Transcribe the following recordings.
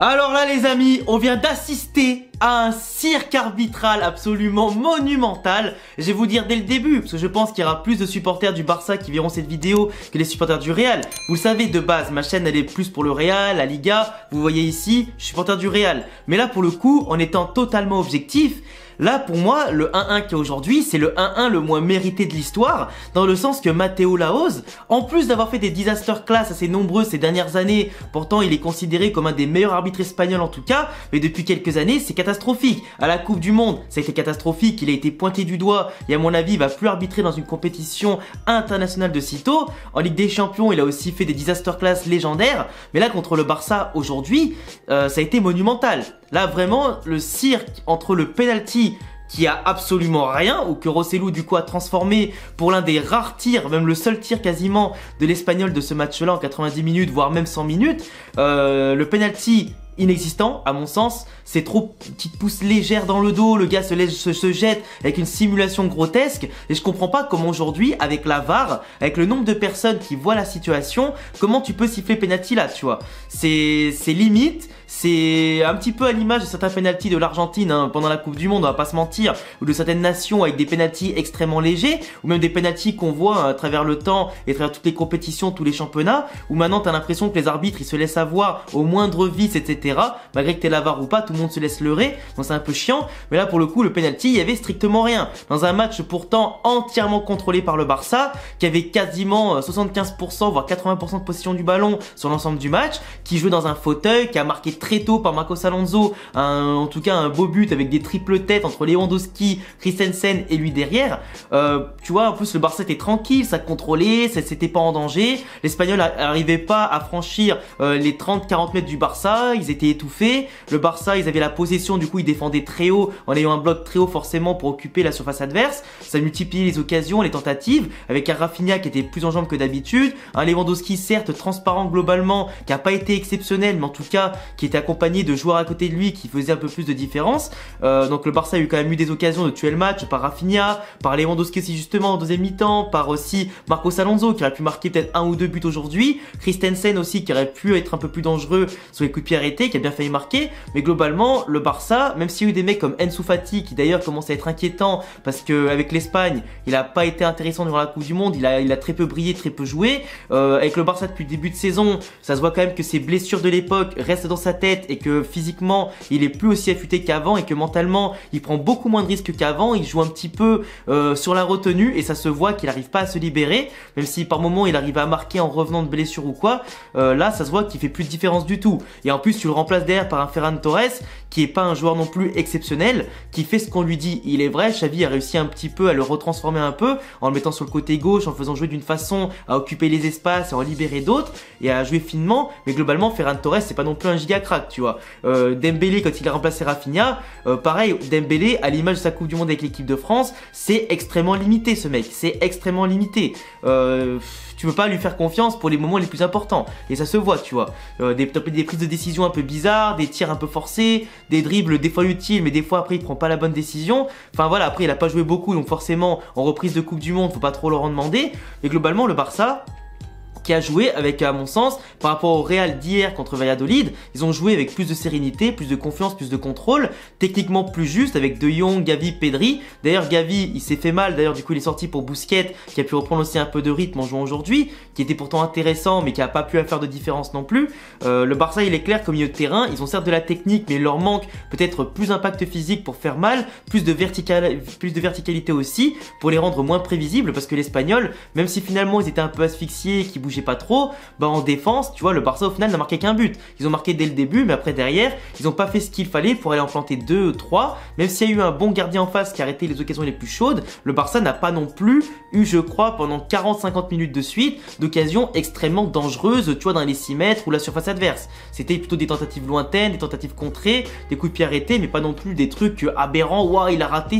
Alors là les amis, on vient d'assister à un cirque arbitral absolument monumental. Je vais vous dire dès le début, parce que je pense qu'il y aura plus de supporters du Barça qui verront cette vidéo que les supporters du Real. Vous le savez de base, ma chaîne elle est plus pour le Real, la Liga. Vous voyez ici, je suis supporter du Real. Mais là pour le coup, en étant totalement objectif, là pour moi, le 1-1 qui est aujourd'hui, c'est le 1-1 le moins mérité de l'histoire, dans le sens que Mateo Laoz, en plus d'avoir fait des disaster class assez nombreux ces dernières années, pourtant il est considéré comme un des meilleurs arbitres espagnols en tout cas, mais depuis quelques années c'est catastrophique. À la Coupe du Monde, ça a été catastrophique, il a été pointé du doigt et à mon avis il va plus arbitrer dans une compétition internationale de sitôt. En Ligue des Champions, il a aussi fait des disaster class légendaires, mais là contre le Barça aujourd'hui, ça a été monumental. Là vraiment, le cirque entre le penalty qui a absolument rien, ou que Rosselló du coup a transformé pour l'un des rares tirs, même le seul tir quasiment de l'Espagnol de ce match-là en 90 minutes, voire même 100 minutes, le penalty inexistant à mon sens, c'est trop petite pousse légère dans le dos, le gars se jette avec une simulation grotesque et je comprends pas comment aujourd'hui avec la VAR, avec le nombre de personnes qui voient la situation, comment tu peux siffler penalty là, tu vois. C'est limite, c'est un petit peu à l'image de certains penalties de l'Argentine hein, pendant la Coupe du Monde, on va pas se mentir, ou de certaines nations avec des penalties extrêmement légers, ou même des penalties qu'on voit à travers le temps et à travers toutes les compétitions, tous les championnats, où maintenant t'as l'impression que les arbitres ils se laissent avoir au moindre vice, etc. Malgré que t'es la VAR ou pas, tout le monde se laisse leurrer, donc c'est un peu chiant. Mais là pour le coup le penalty, il y avait strictement rien. Dans un match pourtant entièrement contrôlé par le Barça, qui avait quasiment 75% voire 80% de possession du ballon sur l'ensemble du match, qui jouait dans un fauteuil, qui a marqué très tôt par Marcos Alonso, en tout cas un beau but avec des triples têtes entre Lewandowski, Christensen et lui derrière. Tu vois, en plus le Barça était tranquille, ça contrôlait, c'était pas en danger. L'Espagnol n'arrivait pas à franchir les 30-40 mètres du Barça, ils étaient étouffés. Le Barça, ils avaient la possession, du coup ils défendaient très haut en ayant un bloc très haut forcément pour occuper la surface adverse. Ça multipliait les occasions, les tentatives, avec un Rafinha qui était plus en jambes que d'habitude, un Lewandowski certes transparent globalement, qui a pas été exceptionnel, mais en tout cas qui était accompagné de joueurs à côté de lui qui faisaient un peu plus de différence. Donc le Barça a eu quand même eu des occasions de tuer le match par Rafinha, par Lewandowski aussi justement en deuxième mi-temps, par aussi Marcos Alonso qui aurait pu marquer peut-être un ou deux buts aujourd'hui, Christensen aussi qui aurait pu être un peu plus dangereux sur les coups de pied arrêtés, qui a bien failli marquer. Mais globalement le Barça, même s'il y a eu des mecs comme Ansu Fati qui d'ailleurs commence à être inquiétant parce que avec l'Espagne il a pas été intéressant durant la Coupe du Monde, il a très peu brillé, très peu joué. Avec le Barça depuis le début de saison, ça se voit quand même que ses blessures de l'époque restent dans sa tête et que physiquement il est plus aussi affûté qu'avant et que mentalement il prend beaucoup moins de risques qu'avant, il joue un petit peu sur la retenue et ça se voit qu'il n'arrive pas à se libérer, même si par moment il arrive à marquer en revenant de blessure ou quoi. Là ça se voit qu'il fait plus de différence du tout et en plus tu le remplaces derrière par un Ferran Torres qui est pas un joueur non plus exceptionnel, qui fait ce qu'on lui dit. Il est vrai, Xavi a réussi un petit peu à le retransformer un peu en le mettant sur le côté gauche, en faisant jouer d'une façon à occuper les espaces et en libérer d'autres et à jouer finement, mais globalement Ferran Torres c'est pas non plus un giga crack, tu vois. Dembélé quand il a remplacé Rafinha, pareil, Dembélé à l'image de sa Coupe du Monde avec l'équipe de France, c'est extrêmement limité ce mec, c'est extrêmement limité. Tu peux pas lui faire confiance pour les moments les plus importants et ça se voit, tu vois. Des prises de décision un peu bizarres, des tirs un peu forcés, des dribbles des fois utiles mais des fois après il prend pas la bonne décision. Enfin voilà, après il a pas joué beaucoup donc forcément en reprise de Coupe du Monde faut pas trop leur en demander, mais globalement le Barça qui a joué avec, à mon sens, par rapport au Real d'hier contre Valladolid, ils ont joué avec plus de sérénité, plus de confiance, plus de contrôle, techniquement plus juste avec De Jong, Gavi, Pedri. D'ailleurs Gavi, il s'est fait mal, d'ailleurs du coup il est sorti pour Busquets, qui a pu reprendre aussi un peu de rythme en jouant aujourd'hui, qui était pourtant intéressant mais qui a pas pu faire de différence non plus. Le Barça il est clair qu'au milieu de terrain, ils ont certes de la technique mais il leur manque peut-être plus d'impact physique pour faire mal, plus de verticalité aussi, pour les rendre moins prévisibles parce que l'Espagnol, même si finalement ils étaient un peu asphyxiés, qui bougeaient pas trop, bah en défense, tu vois, le Barça au final n'a marqué qu'un but. Ils ont marqué dès le début, mais après derrière, ils ont pas fait ce qu'il fallait pour aller en planter 2, 3. Même s'il y a eu un bon gardien en face qui a arrêté les occasions les plus chaudes, le Barça n'a pas non plus eu, je crois, pendant 40-50 minutes de suite, d'occasions extrêmement dangereuses, tu vois, dans les 6 mètres ou la surface adverse. C'était plutôt des tentatives lointaines, des tentatives contrées, des coups de pied arrêtés, mais pas non plus des trucs aberrants, waouh, il a raté,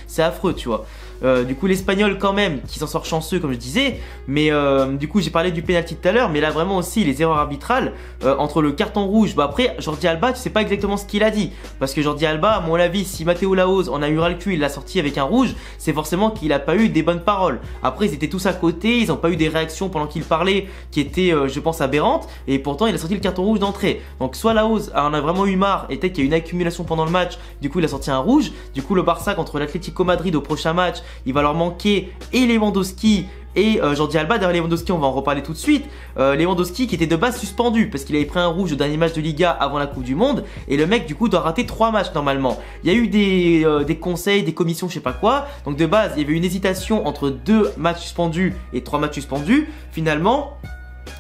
c'est affreux, tu vois. Du coup l'Espagnol quand même qui s'en sort chanceux comme je disais, mais du coup j'ai parlé du penalty tout à l'heure, mais là vraiment aussi les erreurs arbitrales entre le carton rouge. Bah après Jordi Alba, tu sais pas exactement ce qu'il a dit, parce que Jordi Alba, à mon avis, si Mateu Laoz en a eu ras le cul, il l'a sorti avec un rouge, c'est forcément qu'il a pas eu des bonnes paroles. Après ils étaient tous à côté, ils ont pas eu des réactions pendant qu'il parlait qui étaient je pense aberrantes, et pourtant il a sorti le carton rouge d'entrée. Donc soit Laoz en a vraiment eu marre et peut-être qu'il y a une accumulation pendant le match, du coup il a sorti un rouge. Du coup le Barça contre l'Atlético Madrid au prochain match, il va leur manquer et Lewandowski et Jordi Alba. D'ailleurs Lewandowski, on va en reparler tout de suite. Lewandowski qui était de base suspendu parce qu'il avait pris un rouge au dernier match de Liga avant la Coupe du Monde, et le mec du coup doit rater 3 matchs normalement. Il y a eu des conseils, des commissions, je sais pas quoi, donc de base il y avait une hésitation entre 2 matchs suspendus et 3 matchs suspendus. Finalement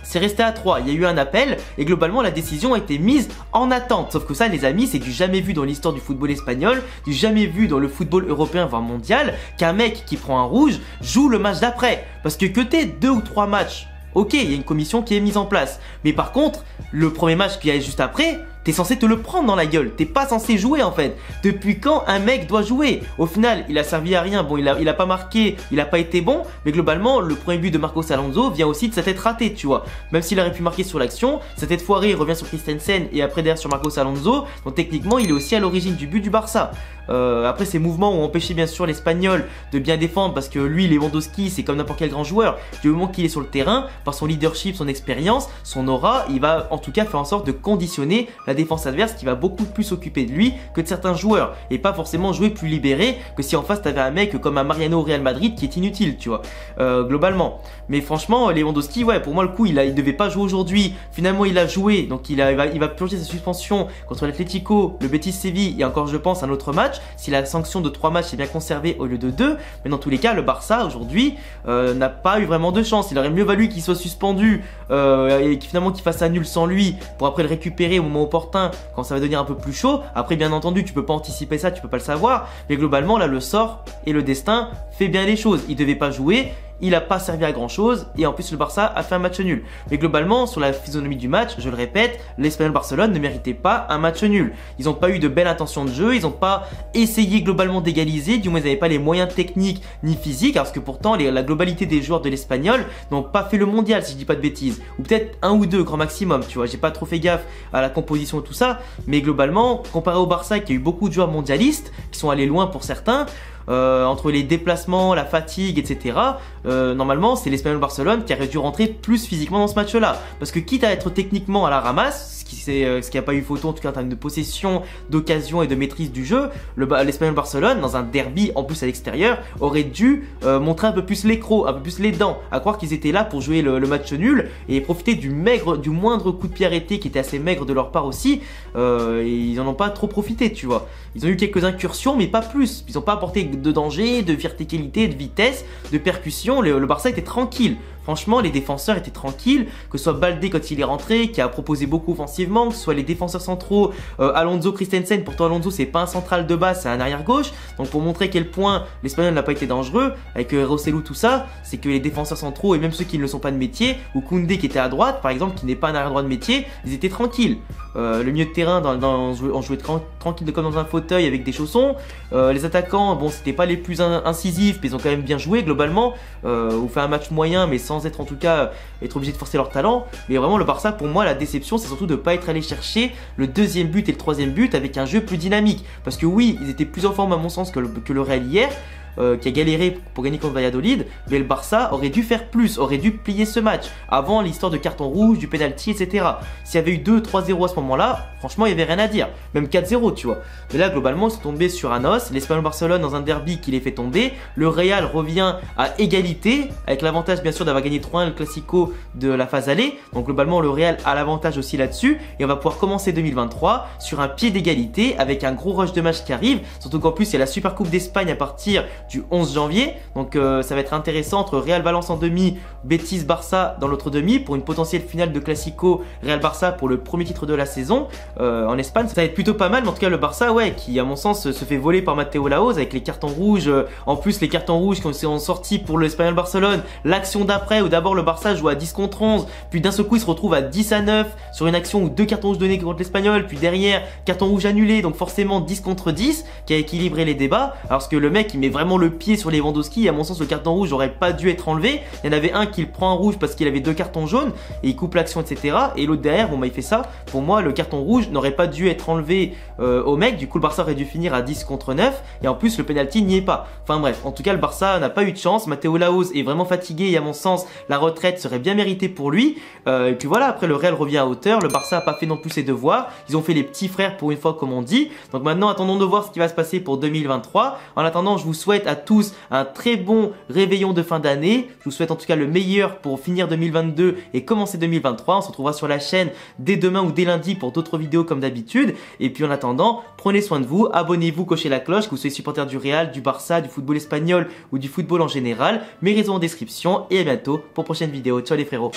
c'est resté à 3, il y a eu un appel et globalement la décision a été mise en attente. Sauf que ça les amis, c'est du jamais vu dans l'histoire du football espagnol, du jamais vu dans le football européen voire mondial, qu'un mec qui prend un rouge joue le match d'après. Parce que t'aies 2 ou 3 matchs, ok, il y a une commission qui est mise en place, mais par contre le premier match qui est juste après, t'es censé te le prendre dans la gueule, t'es pas censé jouer en fait. Depuis quand un mec doit jouer? Au final, il a servi à rien, bon il a pas marqué, il a pas été bon, mais globalement le premier but de Marcos Alonso vient aussi de sa tête ratée, tu vois. Même s'il aurait pu marquer sur l'action, sa tête foirée revient sur Christensen et après derrière sur Marcos Alonso, donc techniquement il est aussi à l'origine du but du Barça. Après ces mouvements ont empêché bien sûr l'Espagnol de bien défendre, parce que lui Lewandowski c'est comme n'importe quel grand joueur, du moment qu'il est sur le terrain, par son leadership, son expérience, son aura, il va en tout cas faire en sorte de conditionner la défense adverse qui va beaucoup plus s'occuper de lui que de certains joueurs, et pas forcément jouer plus libéré que si en face t'avais un mec comme un Mariano au Real Madrid qui est inutile, tu vois, globalement. Mais franchement Lewandowski, ouais, pour moi le coup il devait pas jouer aujourd'hui, finalement il a joué, donc il va purger sa suspension contre l'Atlético, le Betis Séville et encore je pense un autre match, si la sanction de 3 matchs est bien conservée au lieu de 2. Mais dans tous les cas le Barça aujourd'hui n'a pas eu vraiment de chance. Il aurait mieux valu qu'il soit suspendu et finalement qu'il fasse un nul sans lui pour après le récupérer au moment opportun quand ça va devenir un peu plus chaud. Après bien entendu tu peux pas anticiper ça, tu peux pas le savoir, mais globalement là le sort et le destin fait bien les choses. Il devait pas jouer, il n'a pas servi à grand chose et en plus le Barça a fait un match nul. Mais globalement sur la physionomie du match, je le répète, l'Espagnol Barcelone ne méritait pas un match nul. Ils n'ont pas eu de belle intention de jeu, ils n'ont pas essayé globalement d'égaliser, du moins ils n'avaient pas les moyens techniques ni physiques, parce que pourtant la globalité des joueurs de l'Espagnol n'ont pas fait le mondial si je dis pas de bêtises, ou peut-être 1 ou 2 grand maximum, tu vois. J'ai pas trop fait gaffe à la composition et tout ça, mais globalement comparé au Barça qui a eu beaucoup de joueurs mondialistes qui sont allés loin pour certains, entre les déplacements, la fatigue, etc. Normalement, c'est l'Espagnol Barcelone qui aurait dû rentrer plus physiquement dans ce match-là. Parce que quitte à être techniquement à la ramasse, ce qui n'a pas eu photo en tout cas en termes de possession, d'occasion et de maîtrise du jeu, l'Espagnol Barcelone, dans un derby en plus à l'extérieur, aurait dûu montrer un peu plus les crocs, un peu plus les dents, à croire qu'ils étaient là pour jouer le match nul et profiter du moindre coup de pied arrêté qui était assez maigre de leur part aussi. Et ils en ont pas trop profité, tu vois. Ils ont eu quelques incursions mais pas plus. Ils n'ont pas apporté de danger, de verticalité, de vitesse, de percussion. Le Barça était tranquille. Franchement, les défenseurs étaient tranquilles, que ce soit Baldé quand il est rentré, qui a proposé beaucoup offensivement, que ce soit les défenseurs centraux, Alonso, Christensen. Pourtant Alonso c'est pas un central de base, c'est un arrière gauche. Donc pour montrer quel point l'Espagnol n'a pas été dangereux, avec Rosselló tout ça, c'est que les défenseurs centraux et même ceux qui ne le sont pas de métier, ou Koundé qui était à droite par exemple, qui n'est pas un arrière droit de métier, ils étaient tranquilles. Le milieu de terrain, on jouait tranquille comme dans un fauteuil avec des chaussons. Les attaquants, bon c'était pas les plus incisifs, mais ils ont quand même bien joué globalement. Ou fait un match moyen mais sans être en tout cas être obligé de forcer leur talent. Mais vraiment le Barça, pour moi la déception c'est surtout de ne pas être allé chercher le deuxième but et le troisième but avec un jeu plus dynamique. Parce que oui, ils étaient plus en forme à mon sens que le Real hier, qui a galéré pour gagner contre Valladolid, mais le Barça aurait dû faire plus, aurait dû plier ce match avant l'histoire de carton rouge, du penalty, etc. S'il y avait eu 2-3-0 à ce moment-là, franchement il n'y avait rien à dire, même 4-0 tu vois. Mais là globalement ils sont tombés sur un os, l'Espagnol Barcelone dans un derby qui les fait tomber, le Real revient à égalité, avec l'avantage bien sûr d'avoir gagné 3-1 le Classico de la phase aller, donc globalement le Real a l'avantage aussi là-dessus, et on va pouvoir commencer 2023 sur un pied d'égalité avec un gros rush de match qui arrive, surtout qu'en plus il y a la Super Coupe d'Espagne à partir du 11 janvier, donc ça va être intéressant entre Real Valence en demi, Betis Barça dans l'autre demi pour une potentielle finale de Classico Real Barça pour le premier titre de la saison en Espagne. Ça va être plutôt pas mal, mais en tout cas le Barça ouais qui à mon sens se fait voler par Mateu Laoz avec les cartons rouges, en plus les cartons rouges qui sont sortis pour l'Espagnol Barcelone, l'action d'après où d'abord le Barça joue à 10 contre 11, puis d'un seul coup il se retrouve à 10-9 sur une action où 2 cartons rouges donnés contre l'Espagnol, puis derrière carton rouge annulé, donc forcément 10 contre 10 qui a équilibré les débats, alors que le mec il met vraiment le pied sur Lewandowski. Et à mon sens, le carton rouge n'aurait pas dû être enlevé. Il y en avait un qui le prend en rouge parce qu'il avait 2 cartons jaunes et il coupe l'action, etc. Et l'autre derrière, bon bah il fait ça. Pour moi, le carton rouge n'aurait pas dû être enlevé au mec. Du coup, le Barça aurait dû finir à 10 contre 9. Et en plus, le penalty n'y est pas. Enfin bref, en tout cas, le Barça n'a pas eu de chance. Matteo Lahoz est vraiment fatigué et à mon sens, la retraite serait bien méritée pour lui. Et puis voilà, après le Real revient à hauteur. Le Barça n'a pas fait non plus ses devoirs. Ils ont fait les petits frères pour une fois, comme on dit. Donc maintenant, attendons de voir ce qui va se passer pour 2023. En attendant, je vous souhaite à tous un très bon réveillon de fin d'année. Je vous souhaite en tout cas le meilleur pour finir 2022 et commencer 2023. On se retrouvera sur la chaîne dès demain ou dès lundi pour d'autres vidéos comme d'habitude. Et puis en attendant, prenez soin de vous, abonnez-vous, cochez la cloche, que vous soyez supporter du Real, du Barça, du football espagnol ou du football en général. Mes réseaux en description et à bientôt pour prochaine vidéo. Ciao les frérots.